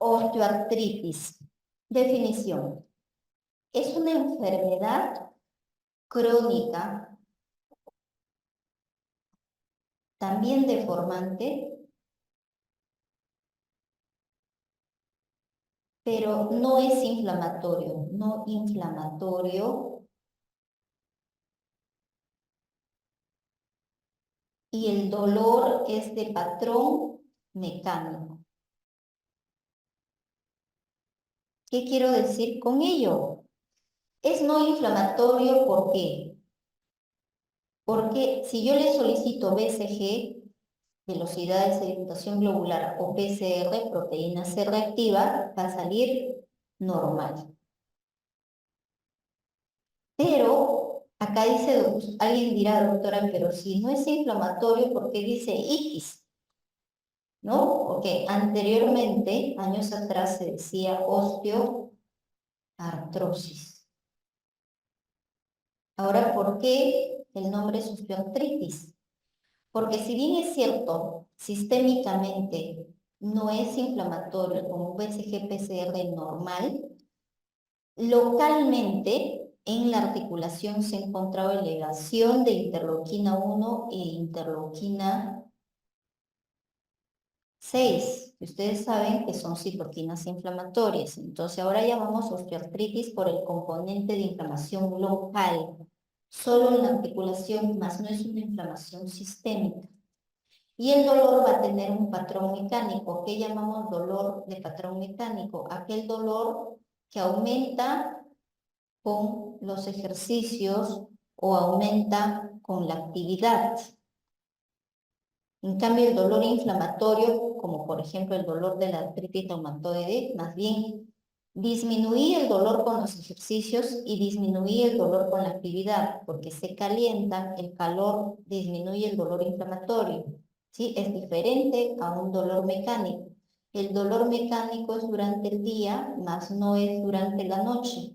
Osteoartritis. Definición. Es una enfermedad crónica, también deformante, pero no es inflamatorio, no inflamatorio. Y el dolor es de patrón mecánico. ¿Qué quiero decir con ello? Es no inflamatorio, ¿por qué? Porque si yo le solicito BCG, velocidad de sedimentación globular, o PCR, proteína C reactiva, va a salir normal. Pero acá dice, alguien dirá, doctora, pero si no es inflamatorio, ¿por qué dice X? ¿No? Porque anteriormente, años atrás, se decía osteoartrosis. Ahora, ¿por qué el nombre es osteoartritis? Porque si bien es cierto, sistémicamente no es inflamatorio como un BCG-PCR normal, localmente en la articulación se ha encontrado elevación de interleuquina 1 e interleuquina 6. Ustedes saben que son citoquinas inflamatorias. Entonces ahora llamamos osteoartritis por el componente de inflamación local. Solo en la articulación, más no es una inflamación sistémica. Y el dolor va a tener un patrón mecánico. ¿Qué llamamos dolor de patrón mecánico? Aquel dolor que aumenta con los ejercicios o aumenta con la actividad. En cambio, el dolor inflamatorio, como por ejemplo el dolor de la artritis reumatoide, más bien disminuir el dolor con los ejercicios y disminuir el dolor con la actividad, porque se calienta, el calor disminuye el dolor inflamatorio. ¿Sí? Es diferente a un dolor mecánico. El dolor mecánico es durante el día, más no es durante la noche.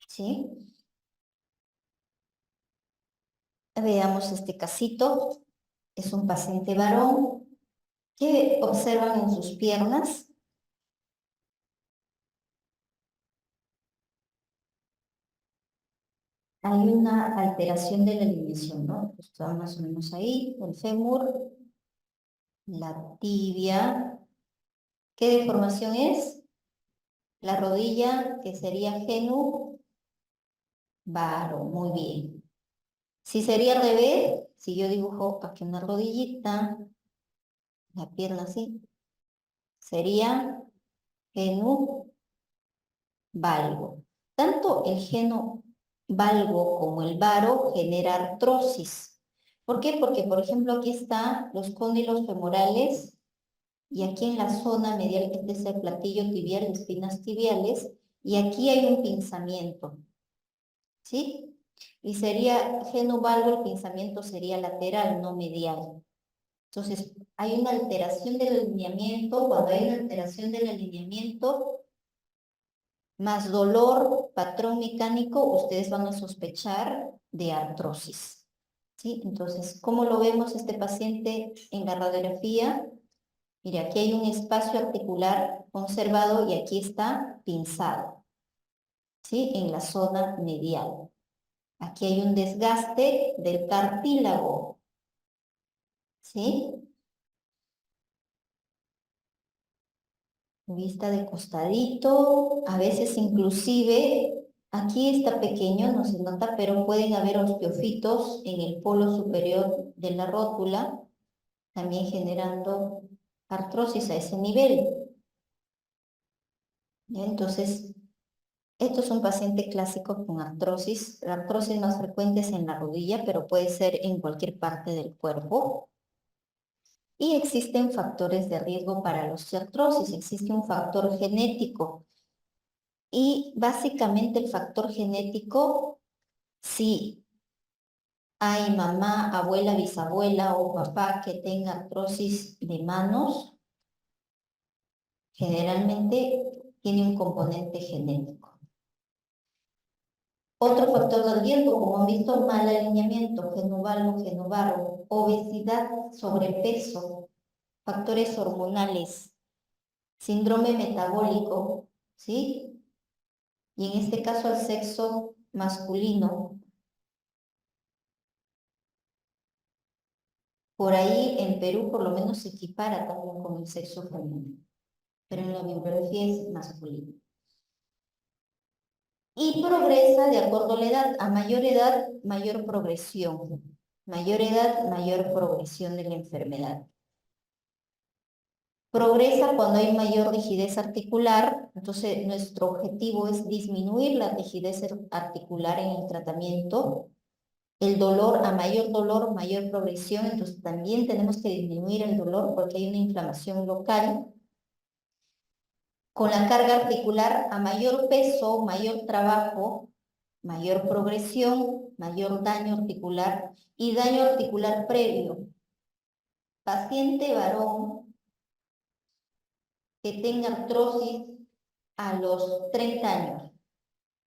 ¿Sí? Veamos este casito. Es un paciente varón. ¿Qué observan en sus piernas? Hay una alteración de la alineación, ¿no? Está más o menos ahí, el fémur, la tibia. ¿Qué deformación es? La rodilla, que sería genu varo, muy bien. Si sería al revés, si yo dibujo aquí una rodillita, la pierna así, sería genu valgo. Tanto el geno valgo como el varo genera artrosis. ¿Por qué? Porque, por ejemplo, aquí están los cóndilos femorales y aquí en la zona medial, que es el platillo tibial, espinas tibiales, y aquí hay un pinzamiento, ¿sí? Y sería geno valgo, el pinzamiento sería lateral, no medial. Entonces, hay una alteración del alineamiento. Cuando hay una alteración del alineamiento, más dolor, patrón mecánico, ustedes van a sospechar de artrosis. ¿Sí? Entonces, ¿cómo lo vemos este paciente en la radiografía? Mire, aquí hay un espacio articular conservado y aquí está pinzado, ¿sí? En la zona medial. Aquí hay un desgaste del cartílago, ¿sí? Vista de costadito, a veces inclusive, aquí está pequeño, no se nota, pero pueden haber osteofitos en el polo superior de la rótula, también generando artrosis a ese nivel. ¿Ya? Entonces, esto es un paciente clásico con artrosis. La artrosis más frecuente es en la rodilla, pero puede ser en cualquier parte del cuerpo. Y existen factores de riesgo para la osteoartrosis. Existe un factor genético. Y básicamente el factor genético, si hay mamá, abuela, bisabuela o papá que tenga artrosis de manos, generalmente tiene un componente genético. Otro factor de riesgo, como han visto, mal alineamiento, genovalo, genovaro, obesidad, sobrepeso, factores hormonales, síndrome metabólico, ¿sí? Y en este caso al sexo masculino. Por ahí en Perú por lo menos se equipara también con el sexo femenino, pero en la bibliografía es masculino. Y progresa de acuerdo a la edad. A mayor edad, mayor progresión. Mayor edad, mayor progresión de la enfermedad. Progresa cuando hay mayor rigidez articular, entonces nuestro objetivo es disminuir la rigidez articular en el tratamiento. El dolor, a mayor dolor, mayor progresión, entonces también tenemos que disminuir el dolor porque hay una inflamación local. Con la carga articular, a mayor peso, mayor trabajo, mayor progresión, mayor daño articular y daño articular previo. Paciente varón que tenga artrosis a los 30 años.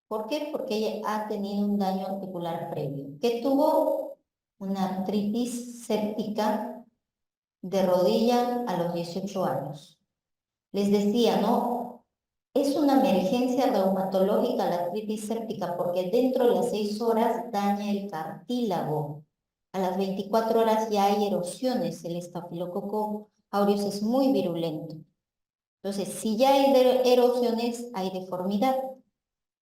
¿Por qué? Porque ella ha tenido un daño articular previo, que tuvo una artritis séptica de rodilla a los 18 años. Les decía, ¿no? Es una emergencia reumatológica la artritis séptica porque dentro de las 6 horas daña el cartílago. A las 24 horas ya hay erosiones. El estafilococo aureus es muy virulento. Entonces, si ya hay erosiones, hay deformidad.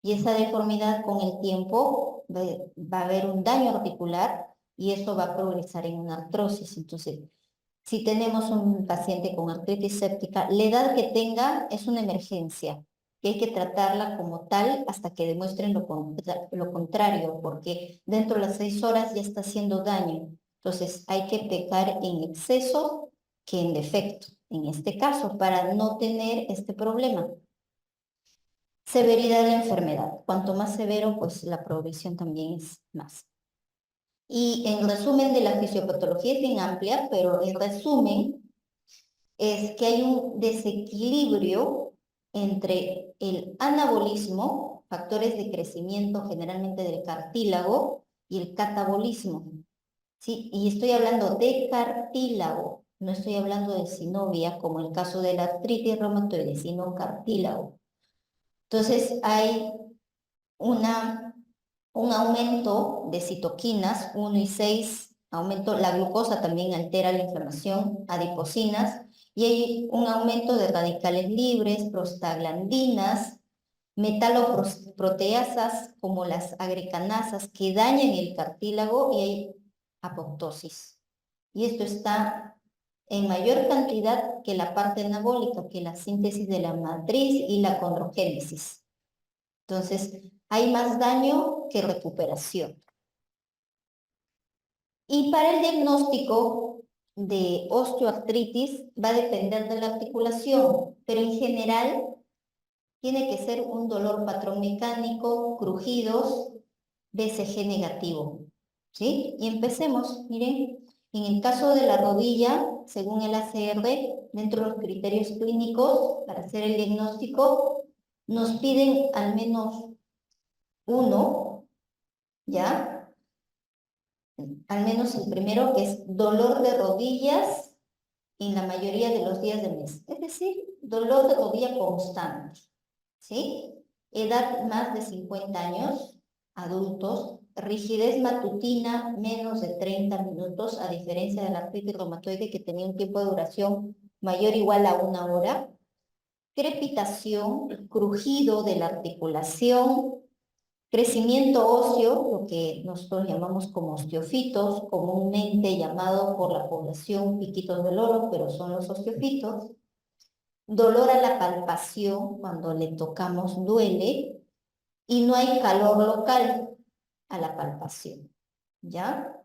Y esa deformidad con el tiempo va a haber un daño articular y eso va a progresar en una artrosis. Entonces, si tenemos un paciente con artritis séptica, la edad que tenga es una emergencia, que hay que tratarla como tal hasta que demuestren lo contrario, porque dentro de las 6 horas ya está haciendo daño. Entonces, hay que pecar en exceso que en defecto, en este caso, para no tener este problema. Severidad de la enfermedad. Cuanto más severo, pues la progresión también es más. Y en resumen de la fisiopatología es bien amplia, pero en resumen es que hay un desequilibrio entre el anabolismo, factores de crecimiento generalmente del cartílago, y el catabolismo. ¿Sí? Y estoy hablando de cartílago, no estoy hablando de sinovia, como el caso de la artritis reumatoide, sino cartílago. Entonces hay un aumento de citoquinas 1 y 6, la glucosa también altera la inflamación, adipocinas, y hay un aumento de radicales libres, prostaglandinas, metaloproteasas como las agrecanasas que dañan el cartílago y hay apoptosis. Y esto está en mayor cantidad que la parte anabólica, que la síntesis de la matriz y la condrogénesis. Entonces, hay más daño que recuperación. Y para el diagnóstico de osteoartritis va a depender de la articulación, pero en general tiene que ser un dolor patrón mecánico, crujidos, BCG negativo. ¿Sí? Y empecemos, miren, en el caso de la rodilla, según el ACR, dentro de los criterios clínicos para hacer el diagnóstico, nos piden al menos uno, ¿ya? Al menos el primero, que es dolor de rodillas en la mayoría de los días del mes. Es decir, dolor de rodilla constante, ¿sí? Edad más de 50 años, adultos, rigidez matutina menos de 30 minutos, a diferencia de la artritis reumatoide que tenía un tiempo de duración mayor o igual a 1 hora, crepitación, crujido de la articulación, crecimiento óseo, lo que nosotros llamamos como osteofitos, comúnmente llamado por la población piquitos del oro, pero son los osteofitos. Dolor a la palpación, cuando le tocamos duele, y no hay calor local a la palpación, ¿ya?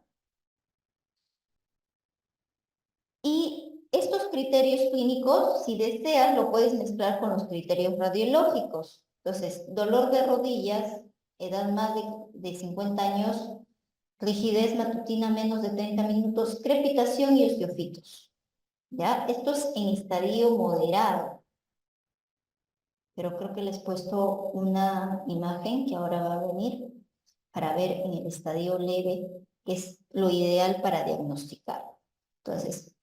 Y estos criterios clínicos, si deseas, lo puedes mezclar con los criterios radiológicos. Entonces, dolor de rodillas, edad más de 50 años, rigidez matutina menos de 30 minutos, crepitación y osteofitos. ¿Ya? Esto es en estadio moderado. Pero creo que les he puesto una imagen que ahora va a venir para ver en el estadio leve, que es lo ideal para diagnosticar. Entonces,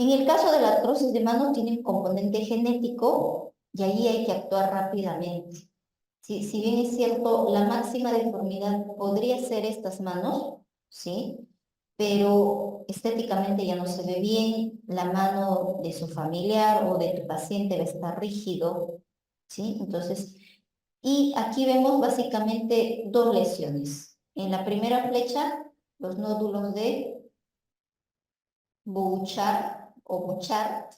En el caso de la artrosis de mano tiene un componente genético y ahí hay que actuar rápidamente. Si bien es cierto, la máxima deformidad podría ser estas manos, ¿sí? Pero estéticamente ya no se ve bien, la mano de su familiar o de tu paciente va a estar rígido, ¿sí? Entonces, y aquí vemos básicamente dos lesiones. En la primera flecha, los nódulos de Bouchard o Bouchard,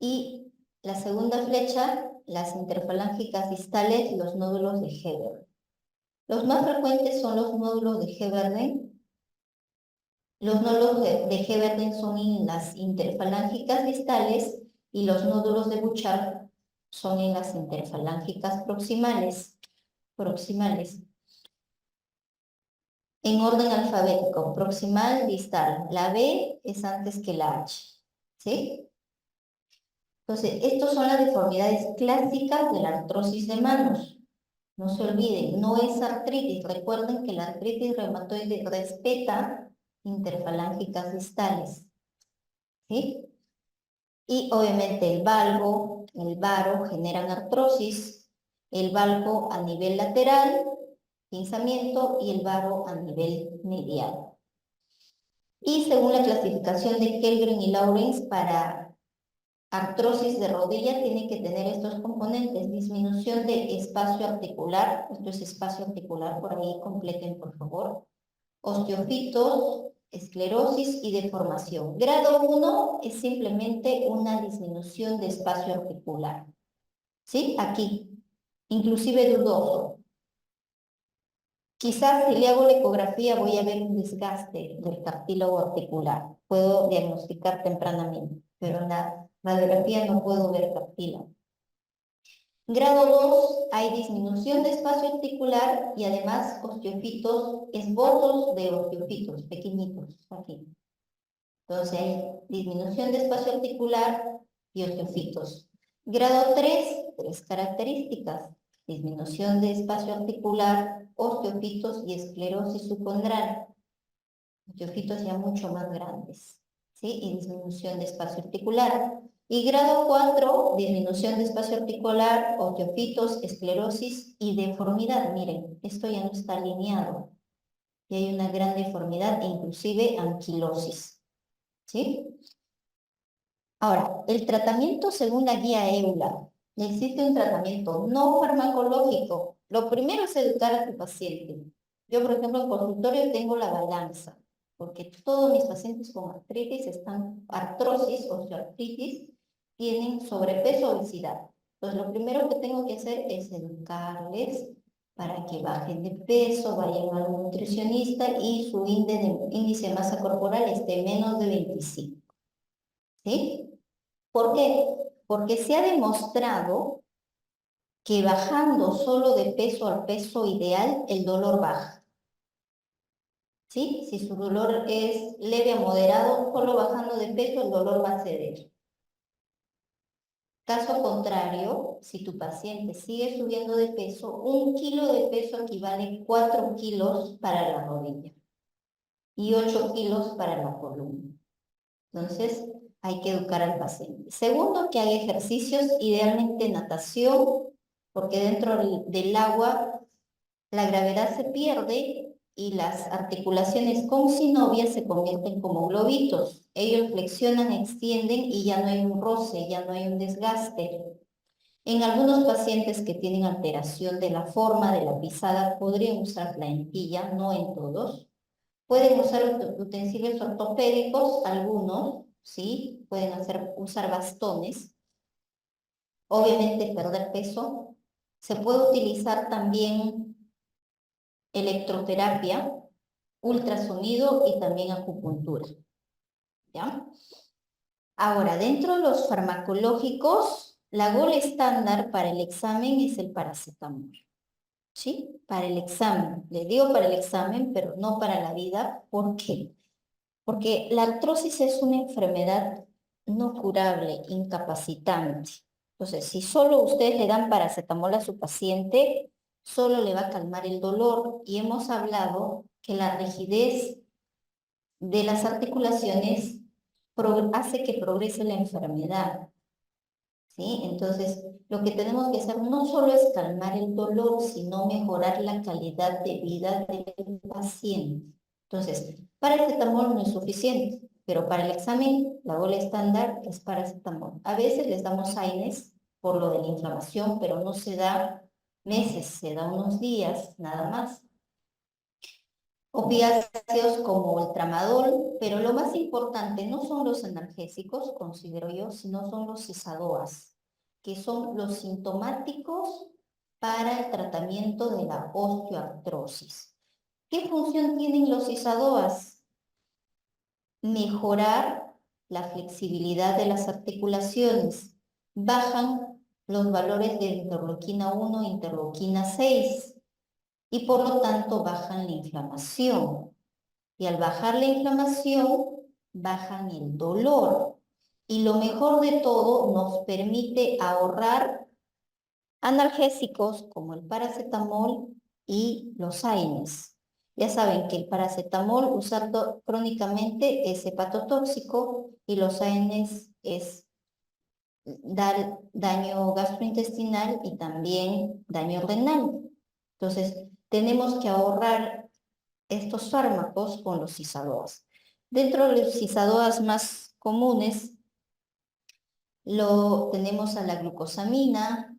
y la segunda flecha, las interfalángicas distales, los nódulos de Heber. Los más frecuentes son los nódulos de Heberden. Los nódulos de Heberden son en las interfalángicas distales y los nódulos de Bouchard son en las interfalángicas proximales. En orden alfabético, proximal, distal. La B es antes que la H, ¿sí? Entonces, estas son las deformidades clásicas de la artrosis de manos. No se olviden, no es artritis. Recuerden que la artritis reumatoide respeta interfalángicas distales, ¿sí? Y obviamente el valgo, el varo generan artrosis, el valgo a nivel lateral, pinzamiento, y el varo a nivel medial. Y según la clasificación de Kellgren y Lawrence, para artrosis de rodilla tiene que tener estos componentes: disminución de espacio articular, esto es espacio articular, por ahí completen por favor, osteofitos, esclerosis y deformación. Grado 1 es simplemente una disminución de espacio articular, ¿sí? Aquí, inclusive dudoso. Quizás si le hago la ecografía voy a ver un desgaste del cartílago articular. Puedo diagnosticar tempranamente, pero en la radiografía no puedo ver cartílago. Grado 2, hay disminución de espacio articular y además osteofitos, esbozos de osteofitos pequeñitos aquí. Entonces hay disminución de espacio articular y osteofitos. Grado 3 características: disminución de espacio articular, osteofitos y esclerosis subcondral. Osteofitos ya mucho más grandes, ¿sí? Y disminución de espacio articular. Y grado 4, disminución de espacio articular, osteofitos, esclerosis y deformidad. Miren, esto ya no está alineado. Y hay una gran deformidad e inclusive anquilosis, ¿sí? Ahora, el tratamiento según la guía EULA. Existe un tratamiento no farmacológico. Lo primero es educar a tu paciente. Yo, por ejemplo, en consultorio tengo la balanza, porque todos mis pacientes con artritis están, artrosis, osteoartritis, tienen sobrepeso, obesidad. Entonces, lo primero que tengo que hacer es educarles para que bajen de peso, vayan al nutricionista y su índice de masa corporal esté menos de 25. ¿Sí? ¿Por qué? Porque se ha demostrado que bajando solo de peso al peso ideal, el dolor baja. ¿Sí? Si su dolor es leve a moderado, solo bajando de peso el dolor va a ceder. Caso contrario, si tu paciente sigue subiendo de peso, 1 kilo de peso equivale a 4 kilos para la rodilla y 8 kilos para la columna. Entonces, hay que educar al paciente. Segundo, que haga ejercicios, idealmente natación, porque dentro del agua la gravedad se pierde y las articulaciones con sinovia se convierten como globitos. Ellos flexionan, extienden y ya no hay un roce, ya no hay un desgaste. En algunos pacientes que tienen alteración de la forma de la pisada podrían usar plantilla, no en todos. Pueden usar utensilios ortopédicos, algunos, ¿sí? Pueden usar bastones. Obviamente perder peso. Se puede utilizar también electroterapia, ultrasonido y también acupuntura, ¿ya? Ahora, dentro de los farmacológicos, la gold estándar para el examen es el paracetamol, ¿sí? Para el examen. Le digo para el examen, pero no para la vida. ¿Por qué? Porque la artrosis es una enfermedad no curable, incapacitante. Entonces, si solo ustedes le dan paracetamol a su paciente, solo le va a calmar el dolor. Y hemos hablado que la rigidez de las articulaciones hace que progrese la enfermedad. ¿Sí? Entonces, lo que tenemos que hacer no solo es calmar el dolor, sino mejorar la calidad de vida del paciente. Entonces, paracetamol no es suficiente, pero para el examen, la bola estándar es paracetamol. A veces les damos AINES por lo de la inflamación, pero no se da meses, se da unos días, nada más. Opiáceos como el tramadol, pero lo más importante no son los analgésicos, considero yo, sino son los ISADOAS, que son los sintomáticos para el tratamiento de la osteoartrosis. ¿Qué función tienen los ISADOAS? Mejorar la flexibilidad de las articulaciones. Bajan los valores de interleuquina 1 e interleuquina 6 y por lo tanto bajan la inflamación. Y al bajar la inflamación, bajan el dolor. Y lo mejor de todo, nos permite ahorrar analgésicos como el paracetamol y los AINES. Ya saben que el paracetamol usado crónicamente es hepatotóxico y los AINES es dar daño gastrointestinal y también daño renal. Entonces, tenemos que ahorrar estos fármacos con los ISADOAS. Dentro de los ISADOAS más comunes, tenemos a la glucosamina,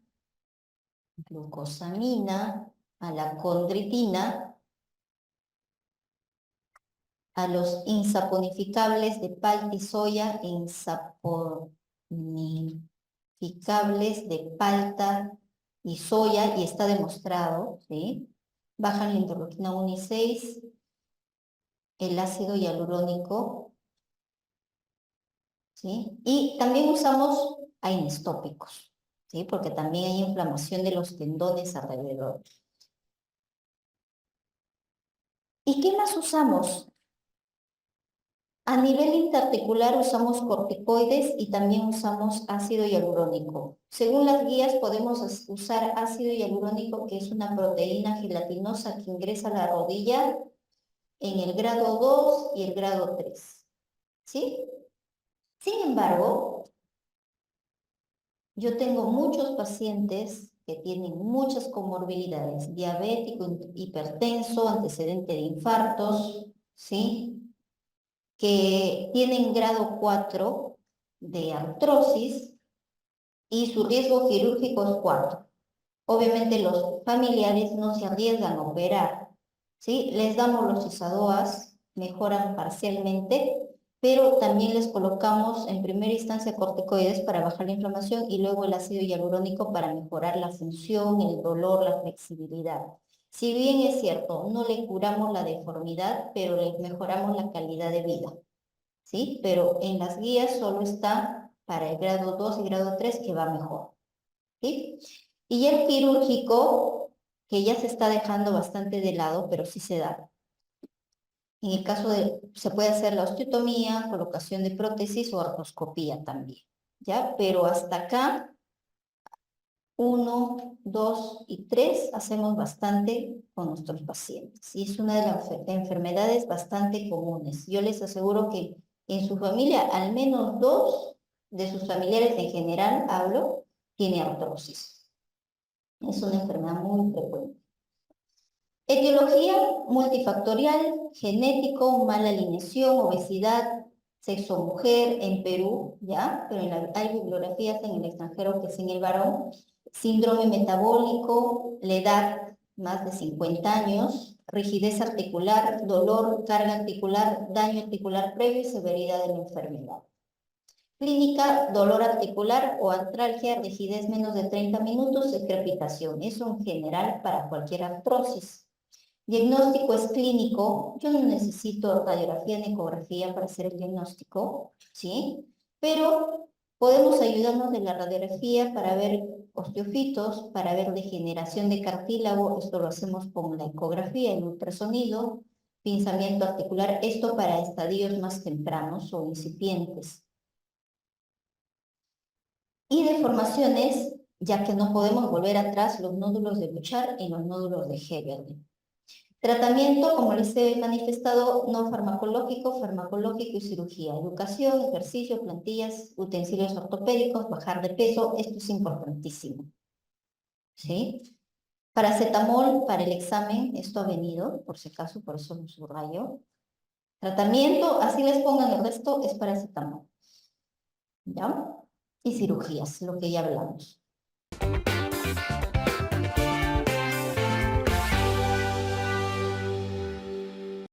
a la condritina, a los insaponificables de palta y soya, insaponificables de palta y soya, y está demostrado, ¿sí? Bajan la interleuquina 1 y 6, el ácido hialurónico, ¿sí? Y también usamos AINES tópicos, ¿sí? Porque también hay inflamación de los tendones alrededor. ¿Y qué más usamos? A nivel interarticular usamos corticoides y también usamos ácido hialurónico. Según las guías podemos usar ácido hialurónico, que es una proteína gelatinosa que ingresa a la rodilla en el grado 2 y el grado 3, ¿sí? Sin embargo, yo tengo muchos pacientes que tienen muchas comorbilidades, diabético, hipertenso, antecedente de infartos, ¿sí? Que tienen grado 4 de artrosis y su riesgo quirúrgico es 4. Obviamente los familiares no se arriesgan a operar, ¿sí? Les damos los ISADOAS, mejoran parcialmente, pero también les colocamos en primera instancia corticoides para bajar la inflamación y luego el ácido hialurónico para mejorar la función, el dolor, la flexibilidad. Si bien es cierto, no le curamos la deformidad, pero les mejoramos la calidad de vida, ¿sí? Pero en las guías solo está para el grado 2 y grado 3 que va mejor, ¿sí? Y el quirúrgico, que ya se está dejando bastante de lado, pero sí se da. En el caso se puede hacer la osteotomía, colocación de prótesis o artroscopía también, ¿ya? Pero hasta acá, 1, 2 y 3 hacemos bastante con nuestros pacientes. Y es una de las enfermedades bastante comunes. Yo les aseguro que en su familia, al menos 2 de sus familiares en general, tiene artrosis. Es una enfermedad muy frecuente. Etiología multifactorial, genético, mala alineación, obesidad, sexo mujer en Perú, ¿ya? Pero hay bibliografías en el extranjero que es en el varón. Síndrome metabólico, la edad, más de 50 años, rigidez articular, dolor, carga articular, daño articular previo y severidad de la enfermedad. Clínica, dolor articular o artralgia, rigidez menos de 30 minutos y crepitación. Eso en general para cualquier artrosis. Diagnóstico es clínico. Yo no necesito radiografía ni ecografía para hacer el diagnóstico, ¿sí? Pero podemos ayudarnos de la radiografía para ver osteofitos, para ver degeneración de cartílago. Esto lo hacemos con la ecografía, el ultrasonido, pinzamiento articular. Esto para estadios más tempranos o incipientes. Y deformaciones, ya que no podemos volver atrás, los nódulos de Bouchard y los nódulos de Heberle. Tratamiento, como les he manifestado, no farmacológico, farmacológico y cirugía. Educación, ejercicio, plantillas, utensilios ortopédicos, bajar de peso. Esto es importantísimo. ¿Sí? Paracetamol para el examen, esto ha venido, por si acaso, por eso lo subrayo. Tratamiento, así les pongan el resto, es paracetamol. ¿Ya? Y cirugías, lo que ya hablamos.